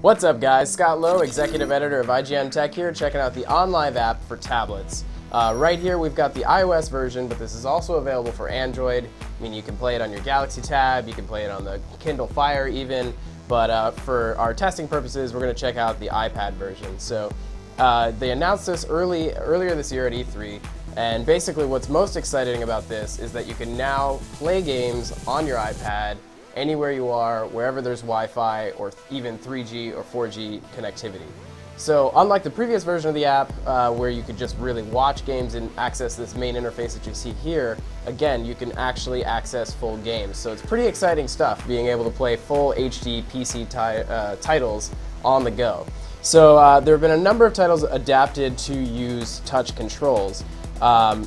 What's up guys, Scott Lowe, Executive Editor of IGN Tech here, checking out the OnLive app for tablets. Right here we've got the iOS version, but this is also available for Android. I mean, you can play it on your Galaxy Tab, you can play it on the Kindle Fire even, but for our testing purposes we're going to check out the iPad version. So they announced this earlier this year at E3, and basically what's most exciting about this is that you can now play games on your iPad anywhere you are, wherever there's Wi-Fi or even 3G or 4G connectivity. So unlike the previous version of the app where you could just really watch games and access this main interface that you see here, again you can actually access full games. So it's pretty exciting stuff, being able to play full HD PC titles on the go. So there have been a number of titles adapted to use touch controls.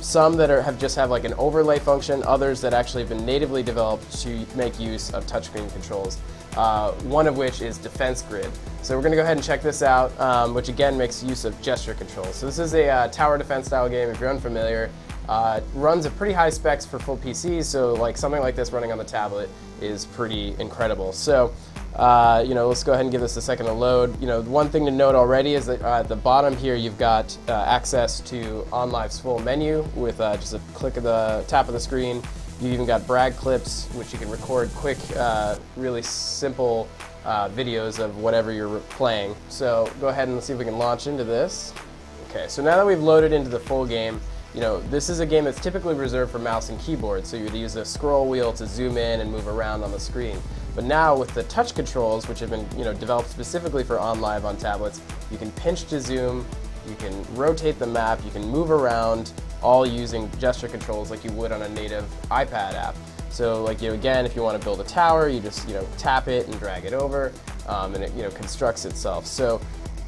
Some that have just have like an overlay function, others that actually have been natively developed to make use of touchscreen controls. One of which is Defense Grid. So we're going to go ahead and check this out, which again makes use of gesture controls. So this is a tower defense style game, if you're unfamiliar. Runs at pretty high specs for full PCs, so like something like this running on the tablet is pretty incredible. So let's go ahead and give this a second to load. One thing to note already is that at the bottom here you've got access to OnLive's full menu with just a click of the tap of the screen. You've even got brag clips, which you can record quick, really simple videos of whatever you're playing. So go ahead and see if we can launch into this. Okay, so now that we've loaded into the full game, this is a game that's typically reserved for mouse and keyboard, so you'd use a scroll wheel to zoom in and move around on the screen. But now with the touch controls, which have been developed specifically for OnLive on tablets, you can pinch to zoom, you can rotate the map, you can move around, all using gesture controls like you would on a native iPad app. So like again, if you want to build a tower, you just tap it and drag it over, and it constructs itself. So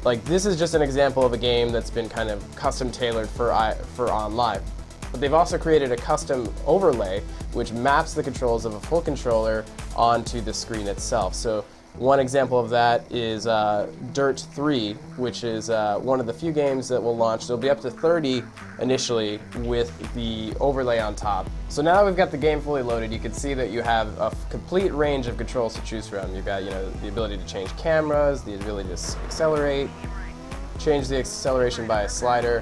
like this is just an example of a game that's been kind of custom tailored for OnLive. But they've also created a custom overlay which maps the controls of a full controller onto the screen itself. So one example of that is Dirt 3, which is one of the few games that will launch. There'll be up to 30 initially with the overlay on top. So now that we've got the game fully loaded, you can see that you have a complete range of controls to choose from. You've got the ability to change cameras, the ability to accelerate, change the acceleration by a slider,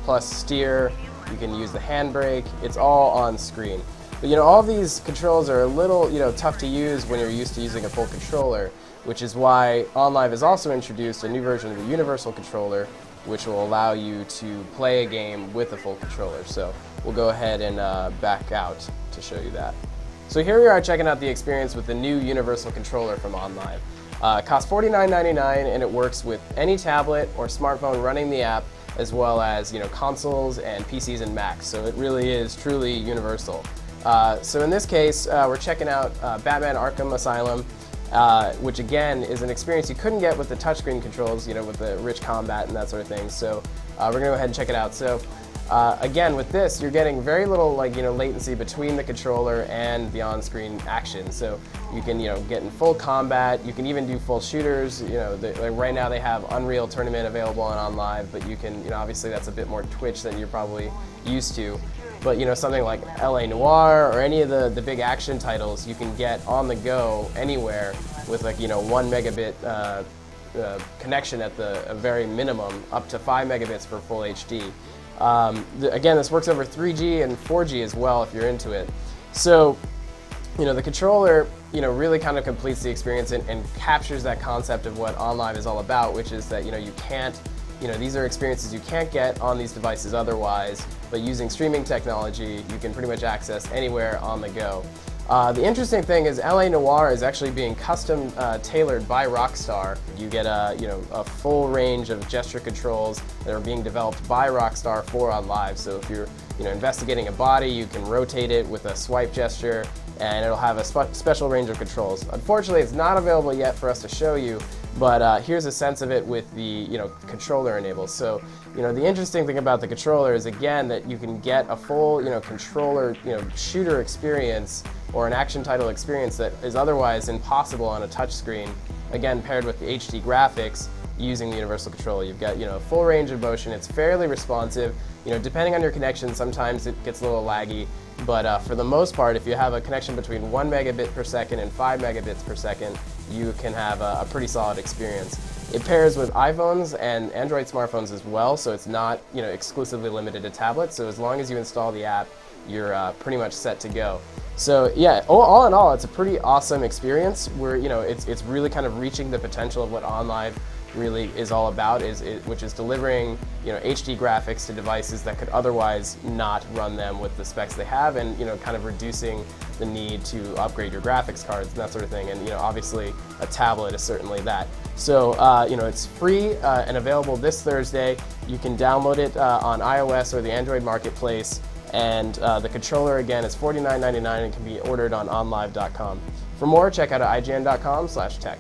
plus steer. You can use the handbrake. It's all on screen. But all these controls are a little tough to use when you're used to using a full controller, which is why OnLive has also introduced a new version of the universal controller, which will allow you to play a game with a full controller. So we'll go ahead and back out to show you that. So here we are checking out the experience with the new universal controller from OnLive. It costs $49.99 and it works with any tablet or smartphone running the app, as well as consoles and PCs and Macs. So it really is truly universal. So in this case, we're checking out Batman Arkham Asylum, which again is an experience you couldn't get with the touchscreen controls, with the rich combat and that sort of thing. So we're gonna go ahead and check it out. So again, with this, you're getting very little latency between the controller and the on-screen action. So you can get in full combat. You can even do full shooters. Right now they have Unreal Tournament available on OnLive, but you can obviously that's a bit more Twitch than you're probably used to. But something like LA Noire or any of the big action titles you can get on the go anywhere with 1 megabit connection at the very minimum, up to 5 megabits for full HD. Again, this works over 3G and 4G as well if you're into it. So the controller really kind of completes the experience and captures that concept of what OnLive is all about, which is that you can't these are experiences you can't get on these devices otherwise, but using streaming technology, you can pretty much access anywhere on the go. The interesting thing is LA Noire is actually being custom tailored by Rockstar. You get a full range of gesture controls that are being developed by Rockstar for OnLive. So if you're investigating a body, you can rotate it with a swipe gesture, and it'll have a special range of controls. Unfortunately, it's not available yet for us to show you, but here's a sense of it with the controller enabled. So the interesting thing about the controller is again that you can get a full controller shooter experience or an action title experience that is otherwise impossible on a touch screen. Again, paired with the HD graphics using the universal controller, you've got a full range of motion. It's fairly responsive. Depending on your connection, sometimes it gets a little laggy. But for the most part, if you have a connection between 1 megabit per second and 5 megabits per second, you can have a pretty solid experience. It pairs with iPhones and Android smartphones as well, so it's not exclusively limited to tablets. So as long as you install the app, you're pretty much set to go. So yeah, all in all, it's a pretty awesome experience where it's really kind of reaching the potential of what OnLive really is all about, which is delivering HD graphics to devices that could otherwise not run them with the specs they have, and kind of reducing the need to upgrade your graphics cards and that sort of thing. And obviously a tablet is certainly that. So it's free and available this Thursday. You can download it on iOS or the Android marketplace, and the controller again is $49.99 and can be ordered on onlive.com. For more, check out ign.com/tech.